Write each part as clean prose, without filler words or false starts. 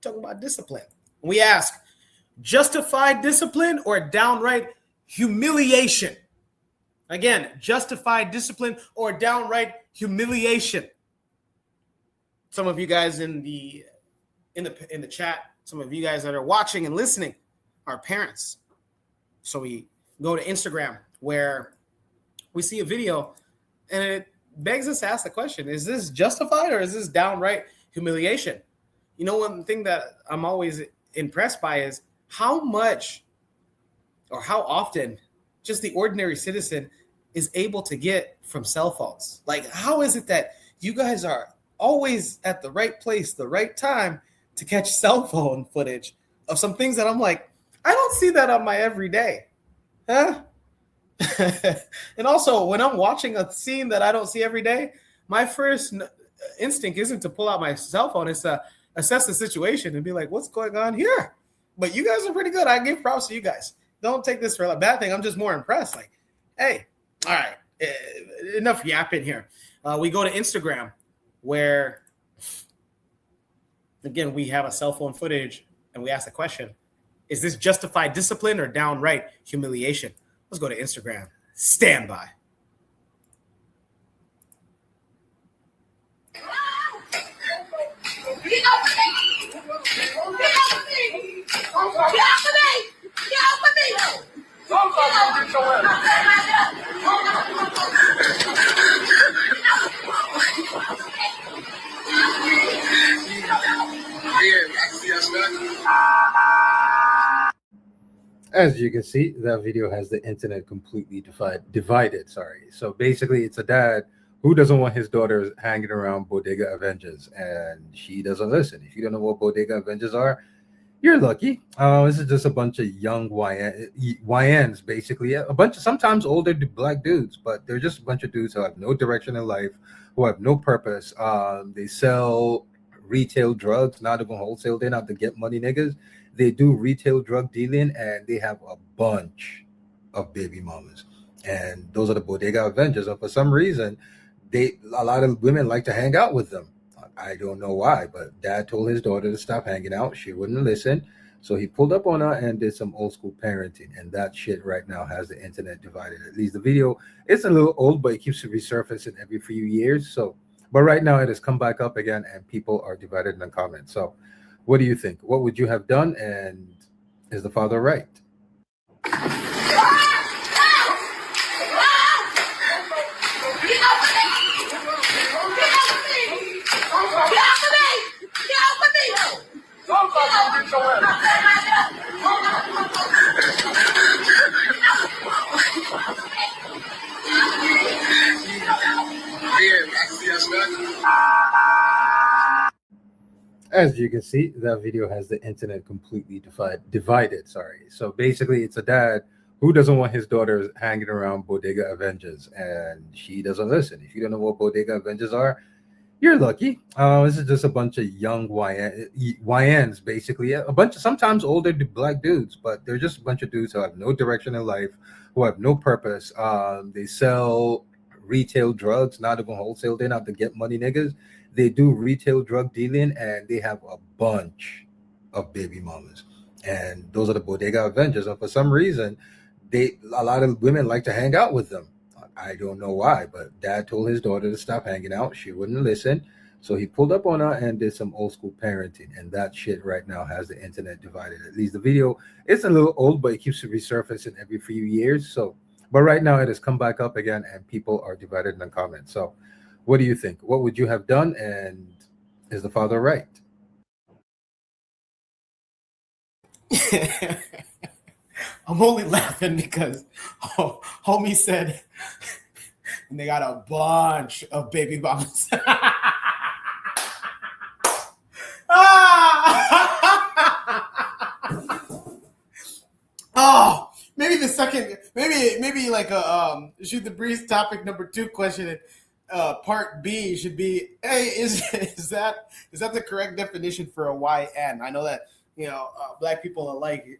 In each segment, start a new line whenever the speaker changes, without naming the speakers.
talking about discipline. We ask, justified discipline or downright humiliation? Again, justified discipline or downright humiliation? Some of you guys in the chat, some of you guys that are watching and listening are parents. So we go to Instagram where we see a video and it begs us to ask the question, is this justified or is this downright humiliation? You know, one thing that I'm always impressed by is how much or how often just the ordinary citizen is able to get from cell phones. Like, how is it that you guys are always at the right place, the right time to catch cell phone footage of some things that I'm like, I don't see that on my everyday, huh? And also, when I'm watching a scene that I don't see every day, my first instinct isn't to pull out my cell phone. It's to assess the situation and be like, what's going on here? But you guys are pretty good. I give props to you guys. Don't take this for a bad thing. I'm just more impressed. Like, hey, all right, enough yapping here. We go to Instagram where, again, we have a cell phone footage and we ask the question, is this justified discipline or downright humiliation? Let's go to Instagram. Stand by.
As you can see, that video has the internet completely divided. So basically, it's a dad who doesn't want his daughter hanging around Bodega Avengers, and she doesn't listen. If you don't know what Bodega Avengers are, you're lucky. This is just a bunch of young YNs, basically. A bunch of sometimes older black dudes, but they're just a bunch of dudes who have no direction in life, who have no purpose. They sell retail drugs, not even wholesale. They're not to get money niggas. They do retail drug dealing, and they have a bunch of baby mamas. And those are the Bodega Avengers. And for some reason, a lot of women like to hang out with them. I don't know why, but dad told his daughter to stop hanging out. She wouldn't listen. So he pulled up on her and did some old school parenting. And that shit right now has the internet divided. At least the video is a little old, but it keeps resurfacing every few years. So, but right now it has come back up again and people are divided in the comments. So what do you think? What would you have done? And is the father right? As you can see, that video has the internet completely divided. So basically, it's a dad who doesn't want his daughter hanging around Bodega Avengers, and she doesn't listen. If you don't know what Bodega Avengers are, you're lucky. This is just a bunch of young YNs, basically. A bunch of sometimes older black dudes, but they're just a bunch of dudes who have no direction in life, who have no purpose. They sell retail drugs, not even wholesale. They're not to get money niggas. They do retail drug dealing, and they have a bunch of baby mamas. And those are the Bodega Avengers. And for some reason, a lot of women like to hang out with them. I don't know why, but dad told his daughter to stop hanging out. She wouldn't listen. So he pulled up on her and did some old school parenting. And that shit right now has the internet divided. At least the video is a little old, but it keeps resurfacing every few years. So, but right now it has come back up again and people are divided in the comments. So what do you think? What would you have done? And is the father right?
I'm only laughing because homie said and they got a bunch of baby mamas. Oh, maybe the second, maybe like a shoot the breeze topic number 2 question. Part B should be, hey, is that the correct definition for a YN? I know that black people alike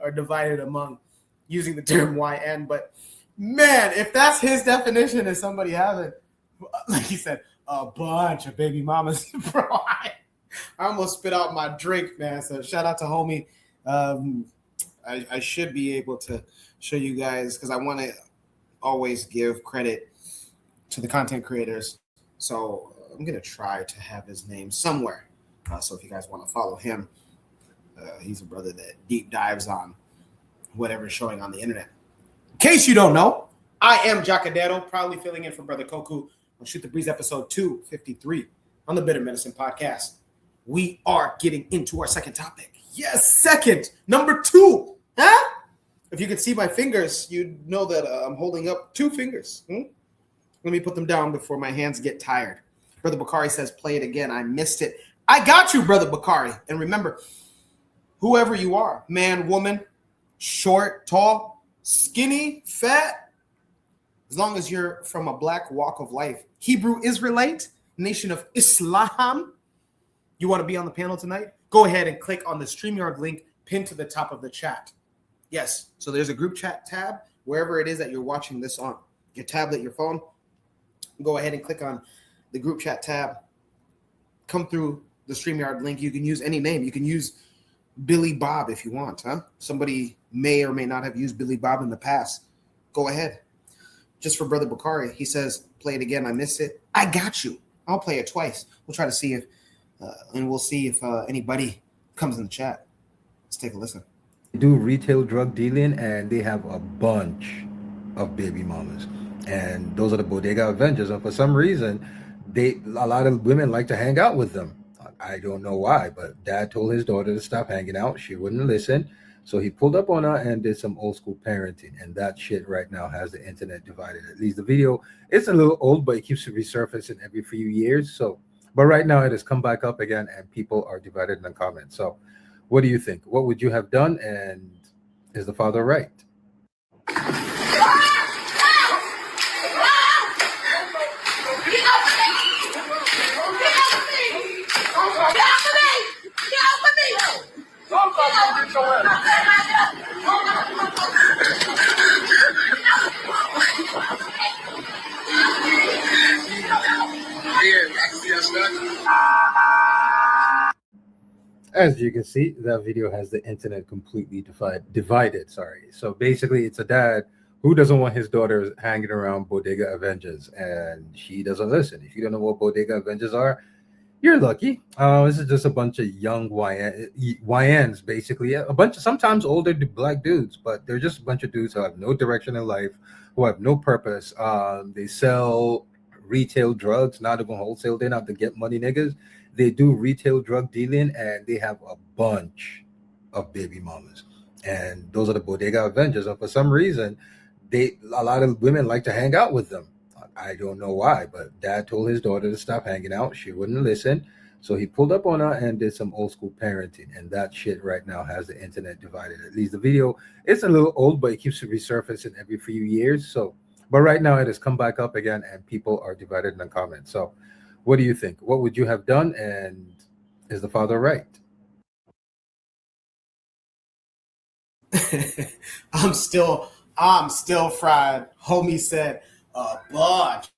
are divided among using the term YN, but man, if that's his definition of somebody having, like you said, a bunch of baby mamas, bro, I almost spit out my drink, man. So shout out to homie. I should be able to show you guys because I want to always give credit to the content creators. So I'm gonna try to have his name somewhere. So if you guys want to follow him, he's a brother that deep dives on whatever's showing on the internet. In case you don't know, I am Jacadero, proudly filling in for Brother Koku on Shoot the Breeze episode 253 on the Bitter Medicine podcast. We are getting into our second topic. Yes, second. Number 2. Huh? If you could see my fingers, you'd know that I'm holding up 2 fingers. Let me put them down before my hands get tired. Brother Bakari says, play it again. I missed it. I got you, Brother Bakari. And remember, whoever you are, man, woman, short, tall, skinny, fat, as long as you're from a black walk of life, Hebrew Israelite, nation of Islam, you want to be on the panel tonight? Go ahead and click on the StreamYard link pinned to the top of the chat. Yes, so there's a group chat tab wherever it is that you're watching this on. Your tablet, your phone. Go ahead and click on the group chat tab. Come through the StreamYard link. You can use any name. You can use Billy Bob if you want, huh? Somebody may or may not have used Billy Bob in the past. Go ahead. Just for Brother Bakari, he says, play it again. I missed it. I got you. I'll play it twice. We'll try to see if, and we'll see if anybody comes in the chat. Let's take a listen.
They do retail drug dealing, and they have a bunch of baby mamas. And those are the Bodega Avengers. And for some reason, a lot of women like to hang out with them. I don't know why, but dad told his daughter to stop hanging out. She wouldn't listen. So he pulled up on her and did some old school parenting. And that shit right now has the internet divided. At least the video, it's a little old, but it keeps resurfacing every few years. So, but right now it has come back up again and people are divided in the comments. So what do you think? What would you have done? And is the father right? As you can see, that video has the internet completely divided. So basically, it's a dad who doesn't want his daughter hanging around Bodega Avengers, and she doesn't listen. If you don't know what Bodega Avengers are, you're lucky. This is just a bunch of young YNs, basically. A bunch of sometimes older black dudes, but they're just a bunch of dudes who have no direction in life, who have no purpose. They sell retail drugs, not even wholesale. They're not the get money niggas. They do retail drug dealing, and they have a bunch of baby mamas. And those are the Bodega Avengers. And for some reason, a lot of women like to hang out with them. I don't know why, but dad told his daughter to stop hanging out. She wouldn't listen. So he pulled up on her and did some old school parenting. And that shit right now has the internet divided. At least the video, it's a little old, but it keeps resurfacing every few years. So, but right now it has come back up again and people are divided in the comments. So what do you think? What would you have done? And is the father right?
I'm still fried. Homie said, bunch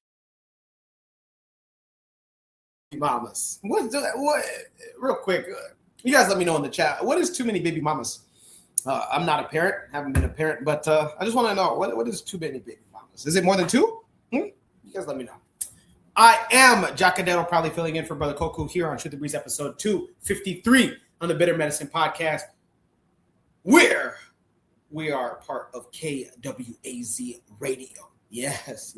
mamas. What? Real quick, you guys let me know in the chat. What is too many baby mamas? I'm not a parent, haven't been a parent, but I just want to know what is too many baby mamas? Is it more than 2? You guys let me know. I am Jacadero, proudly filling in for Brother Koku here on Shoot the Breeze episode 253 on the Bitter Medicine podcast, where we are part of KWAZ Radio. Yes.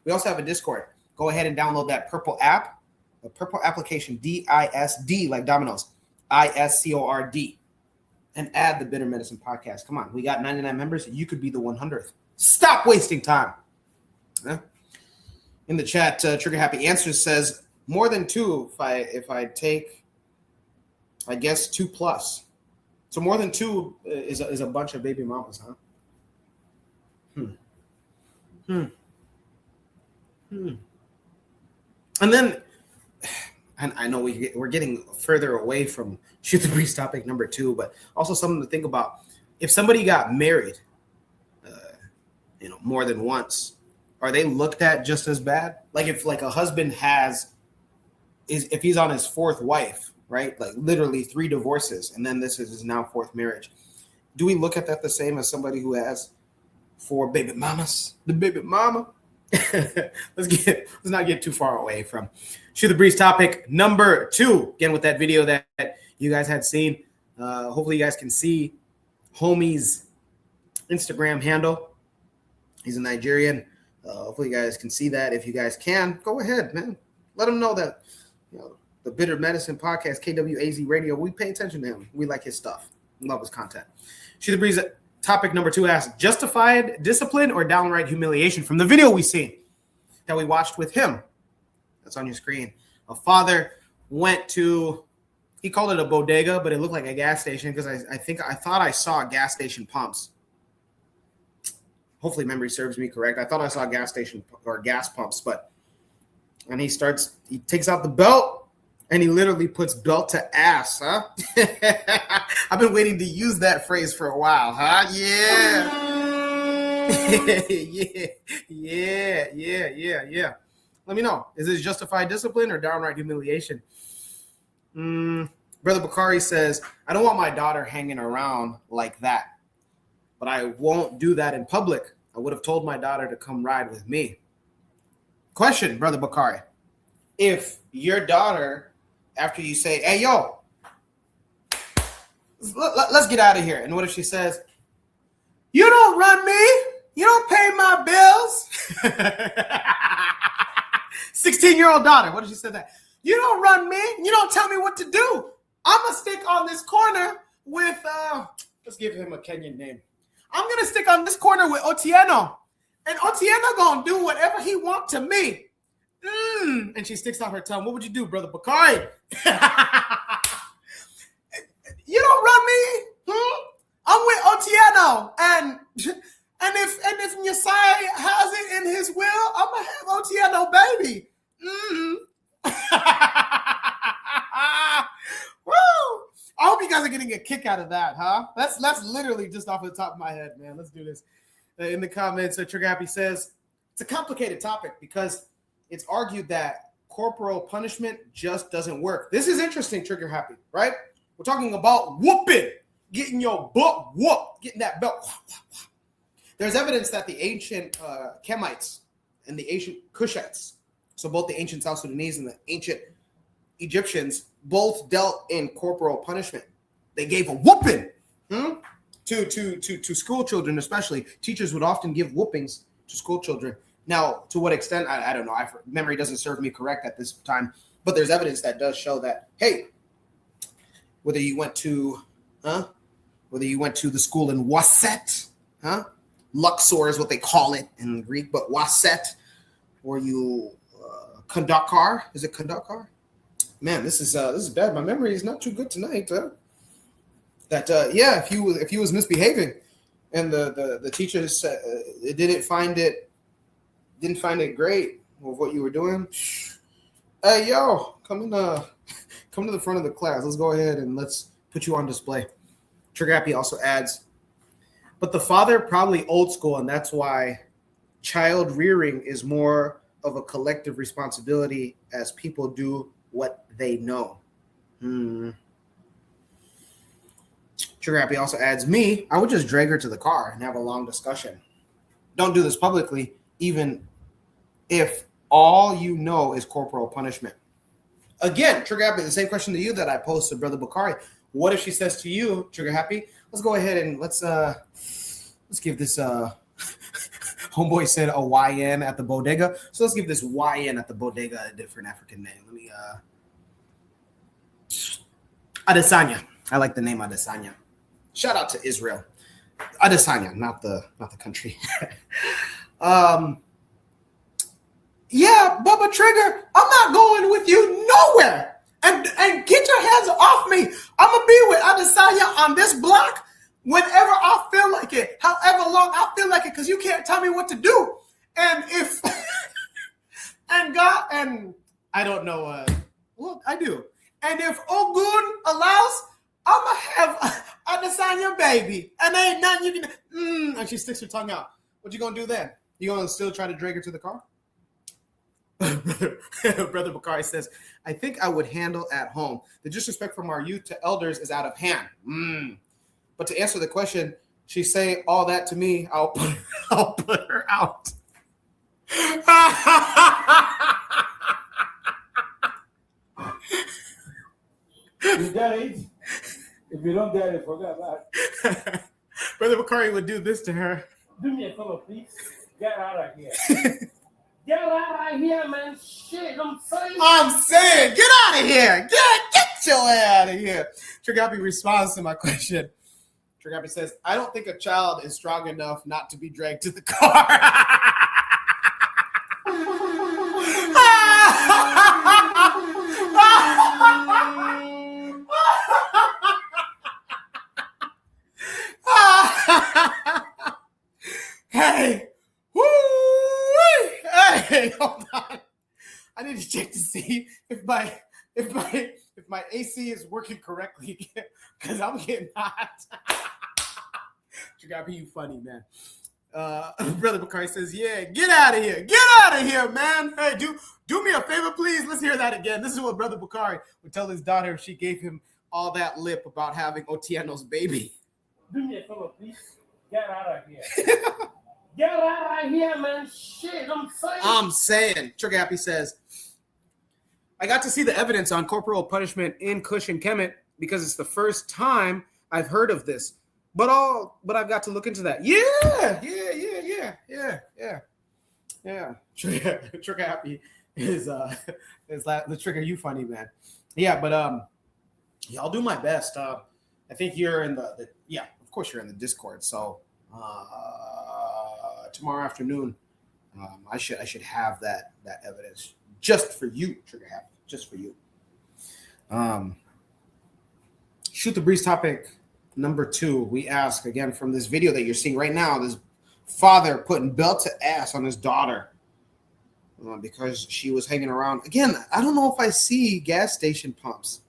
We also have a Discord. Go ahead and download that purple app, the purple application, DISD, like Domino's, ISCORD, and add the Bitter Medicine podcast. Come on, we got 99 members. You could be the 100th. Stop wasting time. Huh? In the chat, Trigger Happy Answers says more than 2 if I take, I guess, 2 plus. So more than 2 is a bunch of baby mamas, huh? And then, and I know we're getting further away from Shoot the Breeze topic number 2, but also something to think about. If somebody got married, more than once, are they looked at just as bad? Like if like a husband if he's on his 4th wife, right? Like literally 3 divorces, and then this is his now 4th marriage. Do we look at that the same as somebody who has 4 baby mamas? The baby mama. Let's not get too far away from Shoot the Breeze topic number 2. Again, with that video that you guys had seen. Hopefully you guys can see homie's Instagram handle. He's a Nigerian. Hopefully you guys can see that. If you guys can, go ahead, man. Let him know that, the Bitter Medicine Podcast, KWAZ Radio, we pay attention to him. We like his stuff. We love his content. Shoot the Breeze topic number 2 asks, justified discipline or downright humiliation? From the video we seen that we watched with him, that's on your screen. A father went to, he called it a bodega, but it looked like a gas station because I thought I saw gas station pumps. Hopefully memory serves me correct. I thought I saw gas station or gas pumps, and he takes out the belt and he literally puts belt to ass, huh? I've been waiting to use that phrase for a while, huh? Yeah. Yeah. Let me know. Is this justified discipline or downright humiliation? Brother Bakari says, I don't want my daughter hanging around like that, but I won't do that in public. I would have told my daughter to come ride with me. Question, Brother Bakari. If your daughter, after you say, hey, yo, let's get out of here. And what if she says, you don't run me. You don't pay my bills. 16-year-old daughter. What if she said that? You don't run me. You don't tell me what to do. I'm going to stick on this corner with, let's give him a Kenyan name. I'm going to stick on this corner with Otieno. And Otieno going to do whatever he wants to me. And she sticks out her tongue. What would you do, Brother Bakari? You don't run me. I'm with Otieno. And if Yesai has it in his will, I'm going to have Otieno baby. Woo! I hope you guys are getting a kick out of that, huh? That's literally just off the top of my head, man. Let's do this. In the comments, Trigger Happy says, it's a complicated topic because it's argued that corporal punishment just doesn't work. This is interesting, Trigger Happy, right? We're talking about whooping, getting your butt whooped, getting that belt. There's evidence that the ancient Kemites and the ancient Kushites, so both the ancient South Sudanese and the ancient Egyptians, both dealt in corporal punishment. They gave a whooping to school children, especially. Teachers would often give whoopings to school children. Now, to what extent, I don't know. Memory doesn't serve me correct at this time, but there's evidence that does show that, hey, whether you went to the school in Waset, Luxor is what they call it in Greek, but Waset, or you Kandakar, is it Kandakar? Man, this is bad. My memory is not too good tonight. If he was misbehaving, and the teacher said didn't find it great with what you were doing. Hey, yo, come to the front of the class. Let's go ahead and let's put you on display. Trigger Happy also adds, but the father probably old school, and that's why child rearing is more of a collective responsibility as people do what they know. Trigger Happy also adds, me, I would just drag her to the car and have a long discussion. Don't do this publicly, even if all you know is corporal punishment. Again, Trigger Happy, the same question to you that I posed to Brother Bakari. What if she says to you, Trigger Happy, let's go ahead and let's give this homeboy said a YN at the bodega. So let's give this YN at the bodega a different African name. Let me Adesanya. I like the name Adesanya. Shout out to Israel. Adesanya, not the country. Yeah, Bubba Trigger, I'm not going with you nowhere. And get your hands off me. I'm going to be with Adesanya on this block whenever I feel like it, however long I feel like it, because you can't tell me what to do. And if, and God, and I don't know, well, I do. And if Ogun allows, I'm going to have Adesanya baby. And there ain't nothing you can, and she sticks her tongue out. What you going to do then? You going to still try to drag her to the car? Brother Bakari says, I think I would handle at home. The disrespect from our youth to elders is out of hand. But to answer the question, she's saying all that to me, I'll put her out.
You get it? If you don't get it, forget about it.
Brother Bakari would do this to her.
Do me a favor, please. Get out of here. Get out of here, man. Shit,
I'm saying, get out of here. Get your ass out of here. Tragapi responds to my question. Tragapi says, I don't think a child is strong enough not to be dragged to the car. Hey, woo! Hey, hold on. I need to check to see if my AC is working correctly because I'm getting hot. Tragapi, you funny, man. Brother Bakari says, yeah, get out of here. Get out of here, man. Hey, do me a favor, please. Let's hear that again. This is what Brother Bakari would tell his daughter if she gave him all that lip about having Otieno's baby.
Do me a favor, please. Get out of here. Get out of here, man. Shit, I'm saying.
Tragapi says, I got to see the evidence on corporal punishment in Kush and Kemet because it's the first time I've heard of this. But I've got to look into that. Yeah. Tragapi is the trigger. You funny, man. Yeah, but I'll do my best. I think you're in the of course you're in the Discord. So tomorrow afternoon, I should have that evidence just for you, Trigger Happy, just for you. Shoot the breeze topic number 2. We ask again from this video that you're seeing right now. This father putting belt to ass on his daughter because she was hanging around. Again, I don't know if I see gas station pumps.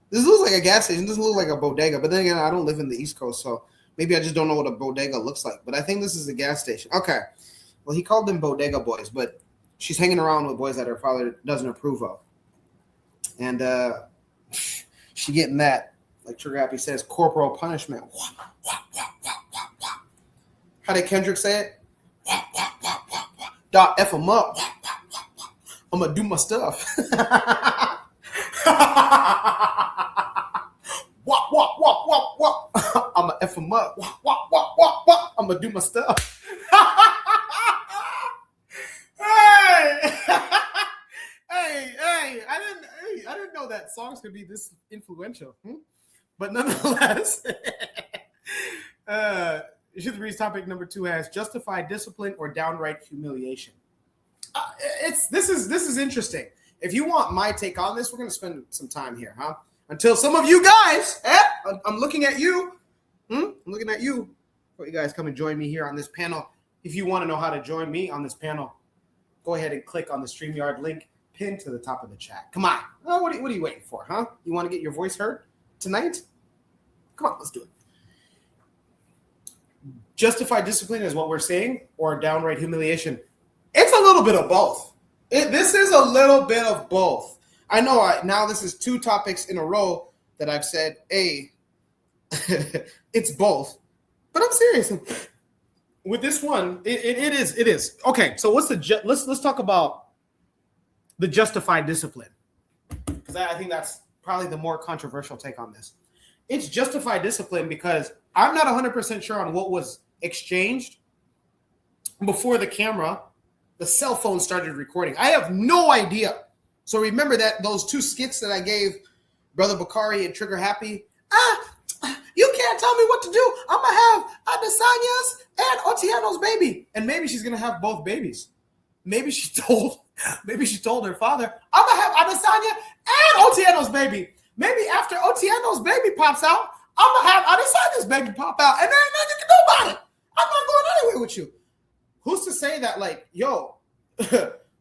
This looks like a gas station. It doesn't look like a bodega. But then again, I don't live in the East Coast, so maybe I just don't know what a bodega looks like. But I think this is a gas station. Okay. Well, he called them bodega boys, but she's hanging around with boys that her father doesn't approve of. And she getting that, like Tragapi says, corporal punishment. Wah, wah, wah, wah, wah, wah. How did Kendrick say it? Wah, wah, wah, wah, wah. Dot F them up. Wah, wah, wah, wah. I'm going to do my stuff. Wah, wah, wah, wah, wah. I'm going to F them up. Wah, wah, wah, wah, wah. I'm going to do my stuff. Hey, I didn't know that songs could be this influential. But nonetheless, Shoot the Breeze topic number 2 has justified discipline or downright humiliation. This is interesting. If you want my take on this, we're going to spend some time here, huh? Until some of you guys, I'm looking at you. I'm looking at you. For you guys come and join me here on this panel. If you want to know how to join me on this panel, go ahead and click on the StreamYard link pinned to the top of the chat. Come on. Oh, what are you waiting for, huh? You want to get your voice heard tonight? Come on, let's do it. Justified discipline is what we're saying, or downright humiliation. It's a little bit of both. This is a little bit of both. I know now this is 2 topics in a row that I've said, hey, it's both. But I'm serious. With this one, it is. Okay, so what's let's talk about the justified discipline. Because I think that's probably the more controversial take on this. It's justified discipline because I'm not 100% sure on what was exchanged before the cell phone started recording. I have no idea. So remember that those 2 skits that I gave Brother Bakari and Trigger Happy. You can't tell me what to do. I'm going to have Adesanya's and Otieno's baby. And maybe she's going to have both babies. Maybe she told her father, I'm going to have Adesanya and Otieno's baby. Maybe after Otieno's baby pops out, I'm going to have Adesanya's baby pop out. And then nothing you can do about it. I'm not going anywhere with you. Who's to say that, like, yo,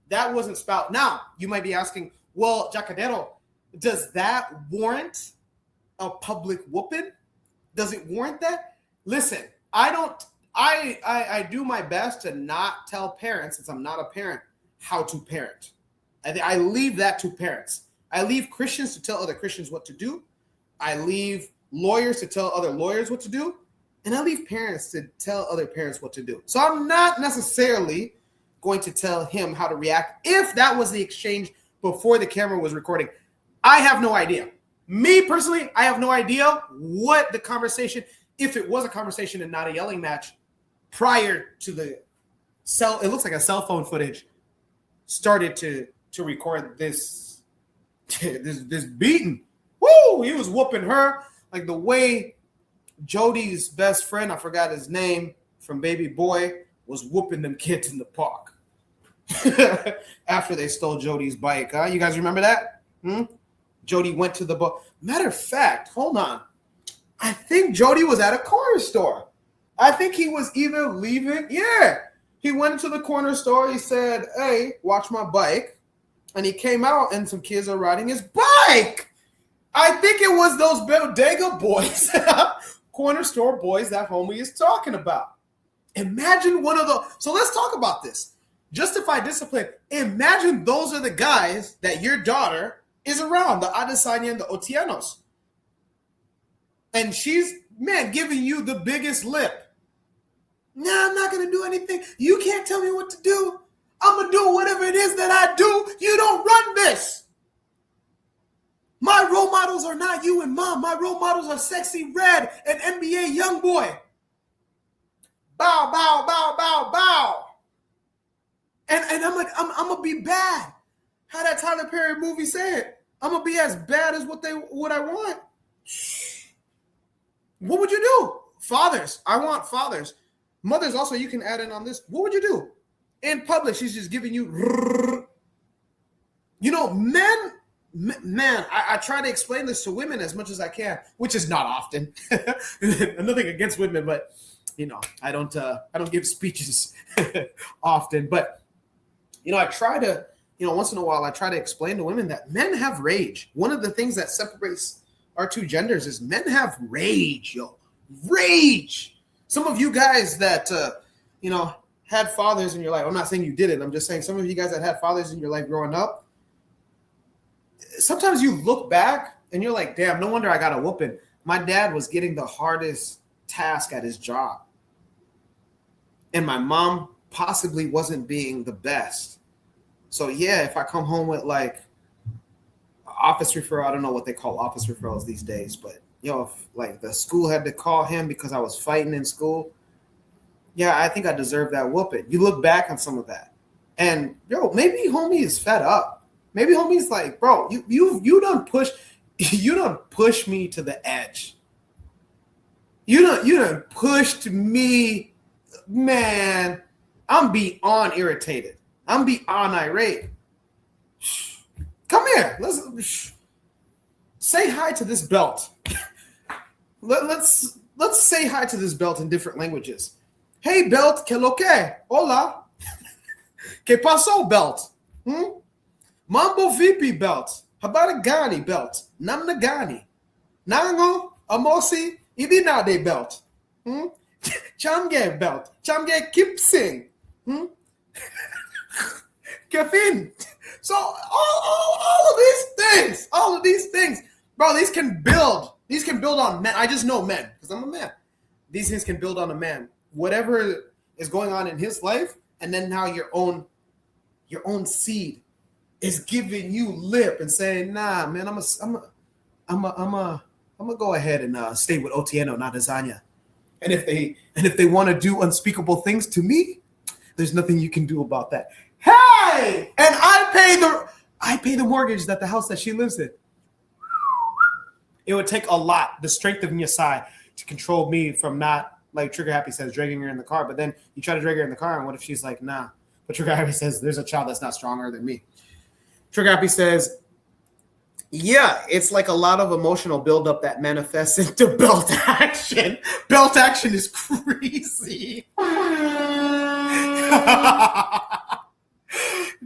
that wasn't spout? Now, you might be asking, well, Jacadero, does that warrant a public whooping? Does it warrant that? Listen, I do my best to not tell parents, since I'm not a parent, how to parent. I leave that to parents. I leave Christians to tell other Christians what to do. I leave lawyers to tell other lawyers what to do. And I leave parents to tell other parents what to do. So I'm not necessarily going to tell him how to react if that was the exchange before the camera was recording. I have no idea. Me personally, I have no idea what the conversation, if it was a conversation and not a yelling match, prior to the it looks like a cell phone footage, started to record this beating. Woo! He was whooping her like the way Jody's best friend, I forgot his name, from Baby Boy, was whooping them kids in the park after they stole Jody's bike. Huh? You guys remember that? Jody went to the book. Matter of fact, hold on. I think Jody was at a corner store. I think he was either leaving. Yeah. He went to the corner store. He said, hey, watch my bike. And he came out and some kids are riding his bike. I think it was those bodega boys, corner store boys that homie is talking about. Imagine one of those. So let's talk about this. Justified discipline. Imagine those are the guys that your daughter is around, the Adesanya and the Otianos. And she's, giving you the biggest lip. Nah, I'm not going to do anything. You can't tell me what to do. I'm going to do whatever it is that I do. You don't run this. My role models are not you and mom. My role models are Sexy Red and NBA Youngboy. Bow, bow, bow, bow, bow. And I'm like, I'm going to be bad. How that Tyler Perry movie said. I'm going to be as bad as what I want. What would you do? Fathers. I want fathers. Mothers also, you can add in on this. What would you do? In public, she's just giving you, men, man, I try to explain this to women as much as I can, which is not often. Nothing against women, but, I don't give speeches often. But, I try to, once in a while, I try to explain to women that men have rage. One of the things that separates our two genders is men have rage, rage. Some of you guys that, had fathers in your life. I'm not saying you didn't. I'm just saying some of you guys that had fathers in your life growing up, sometimes you look back and you're like, damn, no wonder I got a whooping. My dad was getting the hardest task at his job. And my mom possibly wasn't being the best. So yeah, if I come home with like office referral, I don't know what they call office referrals these days, but if like the school had to call him because I was fighting in school, yeah, I think I deserve that whooping. You look back on some of that, and maybe homie is fed up. Maybe homie's like, bro, you done push me to the edge. You done pushed me, man. I'm beyond irritated. I'm beyond irate. Come here. Let's say hi to this belt. Let's say hi to this belt in different languages. Hey, belt, que lo que? Hola. Que pasó, belt? Mambo VP belt. Habaragani belt. Namnagani. Nango, Amosi, Ibinade belt. Chamge belt. Chamge Kipsing. Kefin. So all of these things, bro, these can build on men. I just know men because I'm a man. These things can build on a man. Whatever is going on in his life, and then now your own seed is giving you lip and saying, nah, man, I'm gonna go ahead and stay with Otieno, not Adesanya. And if they want to do unspeakable things to me, there's nothing you can do about that. Hey, and I pay the mortgage that the house that she lives in. It would take a lot, the strength of Nyasai, to control me from not, like Trigger Happy says, dragging her in the car. But then you try to drag her in the car, and what if she's like, nah? But Trigger Happy says, there's a child that's not stronger than me. Trigger Happy says, yeah, it's like a lot of emotional buildup that manifests into belt action. Belt action is crazy.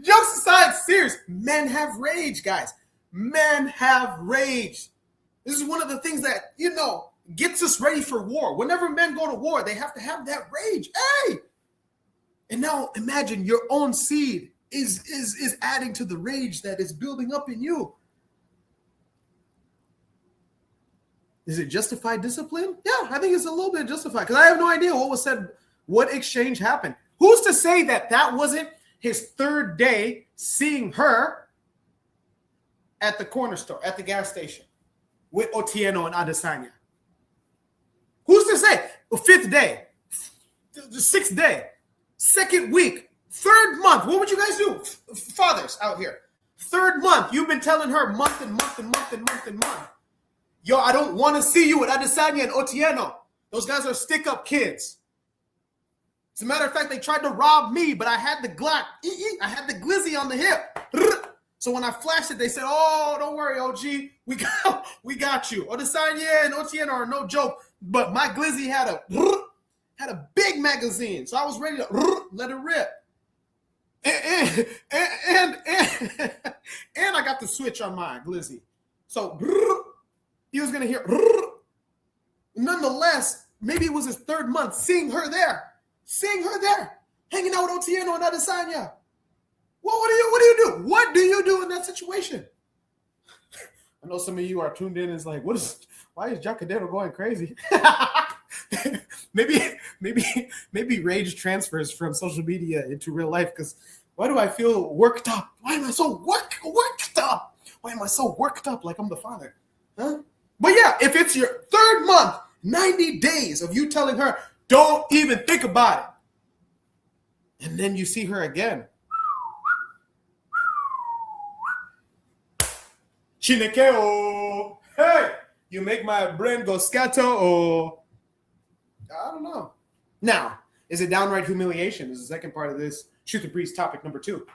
Jokes aside, serious. Men have rage, guys. Men have rage. This is one of the things that, gets us ready for war. Whenever men go to war, they have to have that rage. Hey! And now imagine your own seed is adding to the rage that is building up in you. Is it justified discipline? Yeah, I think it's a little bit justified because I have no idea what was said, what exchange happened. Who's to say that wasn't his third day seeing her at the corner store, at the gas station with Otieno and Adesanya? Who's to say? Well, 5th day, the 6th day, 2nd week, 3rd month. What would you guys do? Fathers out here. 3rd month, you've been telling her month and month and month and month and month. Yo, I don't want to see you with Adesanya and Otieno. Those guys are stick-up kids. As a matter of fact, they tried to rob me, but I had the Glock. I had the glizzy on the hip. So when I flashed it, they said, "Oh, don't worry, OG. We got you. Adesanya and Otieno are no joke." But my glizzy had a big magazine, so I was ready to let it rip. And I got the switch on my glizzy. So he was gonna hear. Nonetheless, maybe it was his 3rd month seeing her there, hanging out with Otieno and Adesanya. What do you do? What do you do in that situation? I know some of you are tuned in and is like, why is Jacadero going crazy? maybe rage transfers from social media into real life, because why do I feel worked up? Why am I so worked up? Why am I so worked up like I'm the father? Huh? But yeah, if it's your 3rd month, 90 days of you telling her, don't even think about it, and then you see her again. Chinekeo. Hey, you make my brain go scatter, or I don't know. Now, is it downright humiliation? Is the second part of this Shoot the Breeze topic number 2.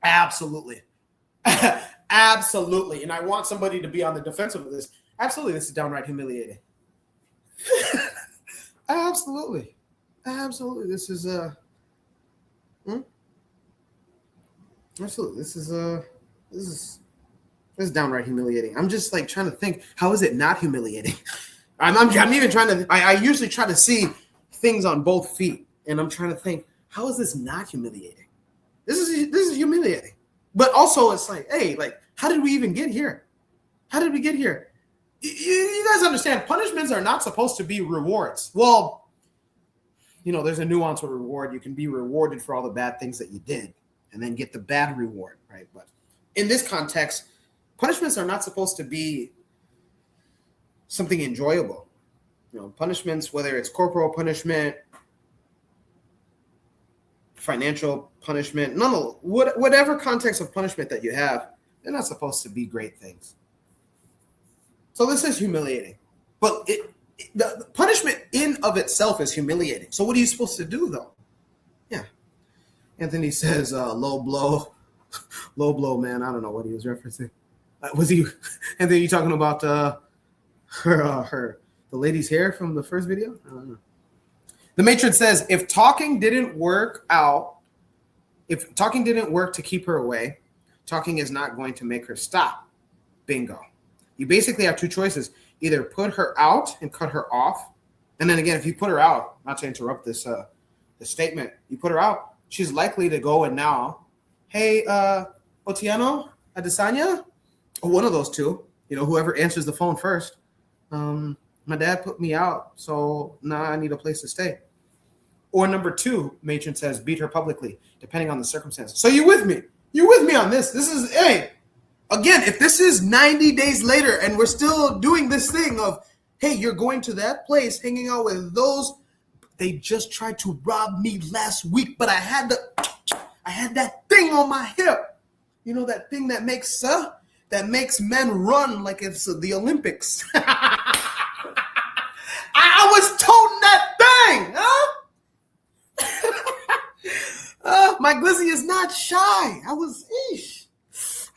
Absolutely. Absolutely. And I want somebody to be on the defensive of this. Absolutely, this is downright humiliating. Absolutely. This is absolutely. This is downright humiliating. I'm just like trying to think, how is it not humiliating? I'm even trying to. I usually try to see things on both feet, and I'm trying to think, how is this not humiliating? This is humiliating. But also, it's like, hey, like, how did we even get here? How did we get here? You guys understand, punishments are not supposed to be rewards. Well, there's a nuance with reward. You can be rewarded for all the bad things that you did and then get the bad reward, right? But in this context, punishments are not supposed to be something enjoyable. Punishments, whether it's corporal punishment, financial punishment, whatever context of punishment that you have, they're not supposed to be great things. So this is humiliating. But the punishment in of itself is humiliating. So what are you supposed to do, though? Yeah. Anthony says, low blow, man. I don't know what he was referencing. Was he, Anthony, you talking about the lady's hair from the first video? I don't know. The Matron says, if talking didn't work to keep her away, talking is not going to make her stop. Bingo. You basically have 2 choices. Either put her out and cut her off. And then again, if you put her out, not to interrupt this the statement, you put her out, she's likely to go and now, hey, Otieno, Adesanya, or one of those 2, whoever answers the phone first. My dad put me out, so now I need a place to stay. Or number 2, Matron says, beat her publicly, depending on the circumstances. So you with me? You're with me on this. This is, hey, again, if this is 90 days later and we're still doing this thing of, hey, you're going to that place, hanging out with those, they just tried to rob me last week, but I had that thing on my hip. That thing that makes men run like it's the Olympics. I was toting that thing, huh? My glizzy is not shy.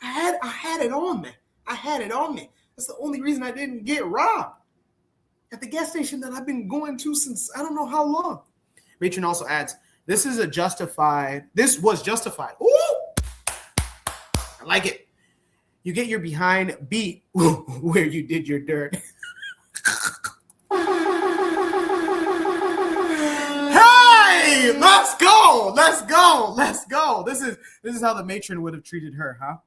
I had it on me. That's the only reason I didn't get robbed at the gas station that I've been going to since I don't know how long. Matron also adds, this was justified. Ooh! I like it. You get your behind beat where you did your dirt. Hey, let's go. go. Let's go. Let's go. This is how the matron would have treated her, huh?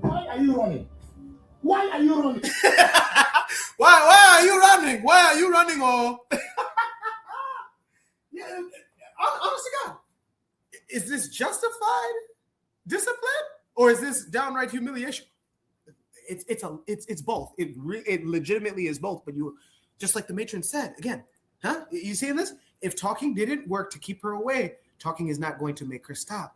Why are you running? Why are you running?
Why are you running? Why are you running? Oh, yeah. Honest to God, is this justified discipline or is this downright humiliation? It's both. It legitimately is both. But you, just like the matron said again, huh? You seeing this? If talking didn't work to keep her away, talking is not going to make her stop.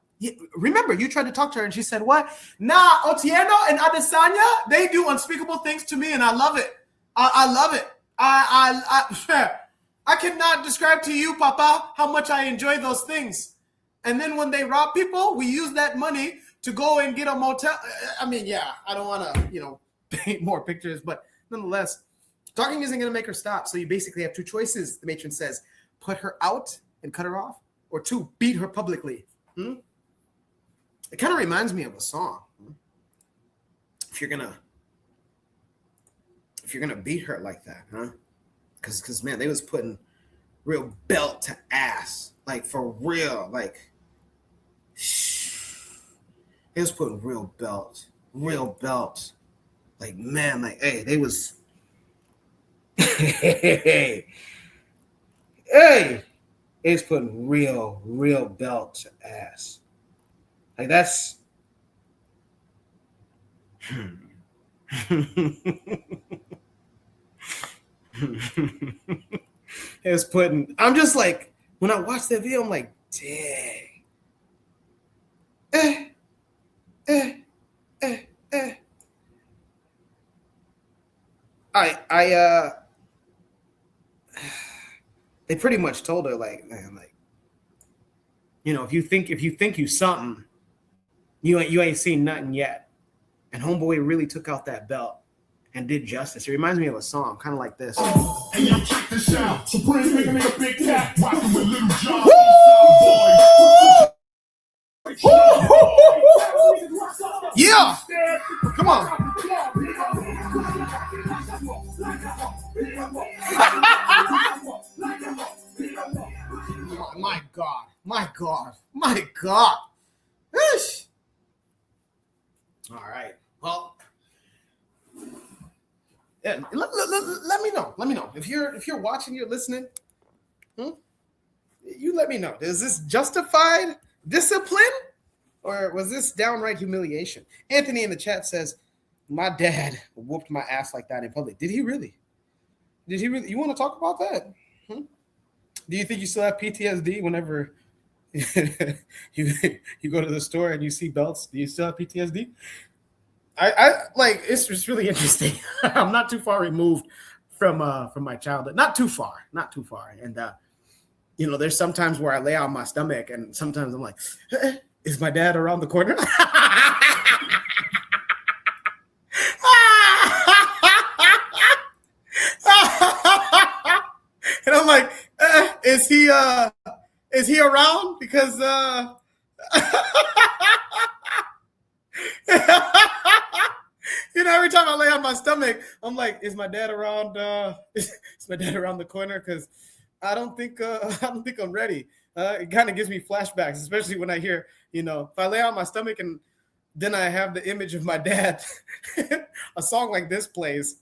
Remember, you tried to talk to her and she said, what? Nah, Otieno and Adesanya, they do unspeakable things to me and I love it. I love it. I cannot describe to you, Papa, how much I enjoy those things. And then when they rob people, we use that money to go and get a motel. I mean, yeah, I don't want to, paint more pictures, but nonetheless, talking isn't going to make her stop. So you basically have two choices, the matron says. Put her out and cut her off, or two, beat her publicly. It kind of reminds me of a song. If you're gonna beat her like that, huh? Because man, they was putting real belt to ass, like for real, like they was putting real belt, like man, like hey, they was hey, they was putting real belt to ass. Like that's it was putting. I'm just like, when I watched that video, I'm like, dang. They pretty much told her like, man, like, if you think you something, you ain't seen nothing yet. And homeboy really took out that belt and did justice. It reminds me of a song, kind of like this.
And yo, check this out. Supreme making a big cat, rocking with Little John.
Yeah, come on. My God. Ish. All right. Well, yeah, let me know. Let me know if you're watching, you're listening. You let me know. Is this justified discipline, or was this downright humiliation? Anthony in the chat says, "My dad whooped my ass like that in public." Did he really? You want to talk about that? Do you think you still have PTSD whenever you go to the store and you see belts? Do you still have PTSD? I like, it's just really interesting. I'm not too far removed from my childhood. Not too far. And there's sometimes where I lay on my stomach, and sometimes I'm like, is my dad around the corner? And I'm like, is he around? Because every time I lay on my stomach, I'm like, is my dad around? Is my dad around the corner? Because I don't think I'm ready. It kind of gives me flashbacks, especially when I hear, if I lay on my stomach and then I have the image of my dad, a song like this plays.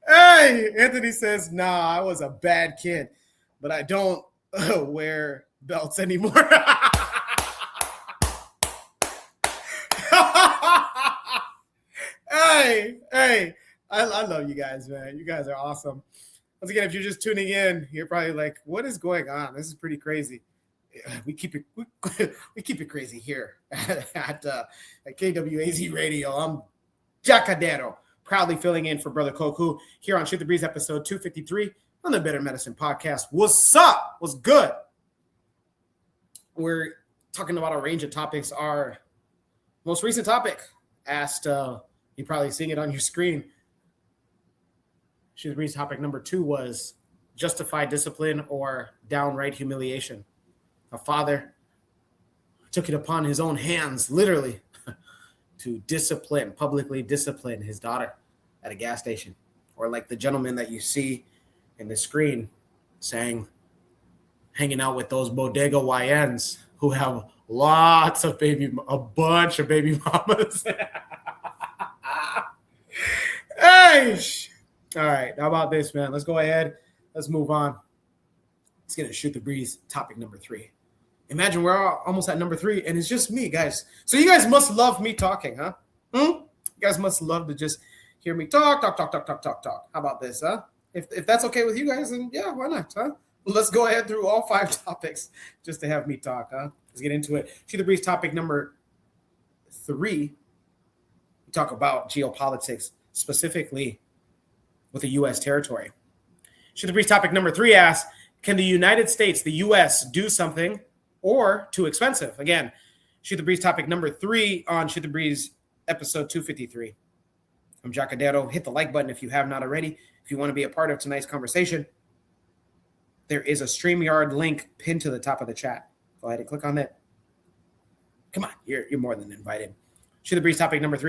Hey, Anthony says, nah, I was a bad kid, but I don't wear belts anymore. Hey, I love you guys, man. You guys are awesome. Once again, if you're just tuning in, you're probably like, what is going on? This is pretty crazy. We keep it crazy here at KWAZ Radio. I'm Jacadero, proudly filling in for Brother Koku here on Shoot the Breeze episode 253 on the Better Medicine Podcast. What's up? What's good? We're talking about a range of topics. Our most recent topic asked, you're probably seeing it on your screen. Shoot the Breeze topic number 2 was justified discipline or downright humiliation. A father took it upon his own hands, literally, to publicly discipline his daughter at a gas station. Or like the gentleman that you see in the screen saying, hanging out with those bodega YNs who have a bunch of baby mamas. Hey! All right, how about this, man? Let's go ahead. Let's move on. Let's get into Shoot the Breeze, topic number 3. Imagine we're almost at number 3, and it's just me, guys. So you guys must love me talking, huh? You guys must love to just hear me talk. How about this, huh? If that's okay with you guys, then yeah, why not, huh? Let's go ahead through all 5 topics just to have me talk, huh? Let's get into it. Shoot the Breeze, topic number 3. We talk about geopolitics, specifically with the U.S. territory. Shoot the Breeze, topic number 3 asks, can the United States, the U.S., do something or too expensive? Again, Shoot the Breeze, topic number 3 on Shoot the Breeze, episode 253. I'm Jacadero. Hit the like button if you have not already. If you want to be a part of tonight's conversation, there is a StreamYard link pinned to the top of the chat. Go ahead and click on that. Come on, you're more than invited. Shoot the Breeze, topic number 3.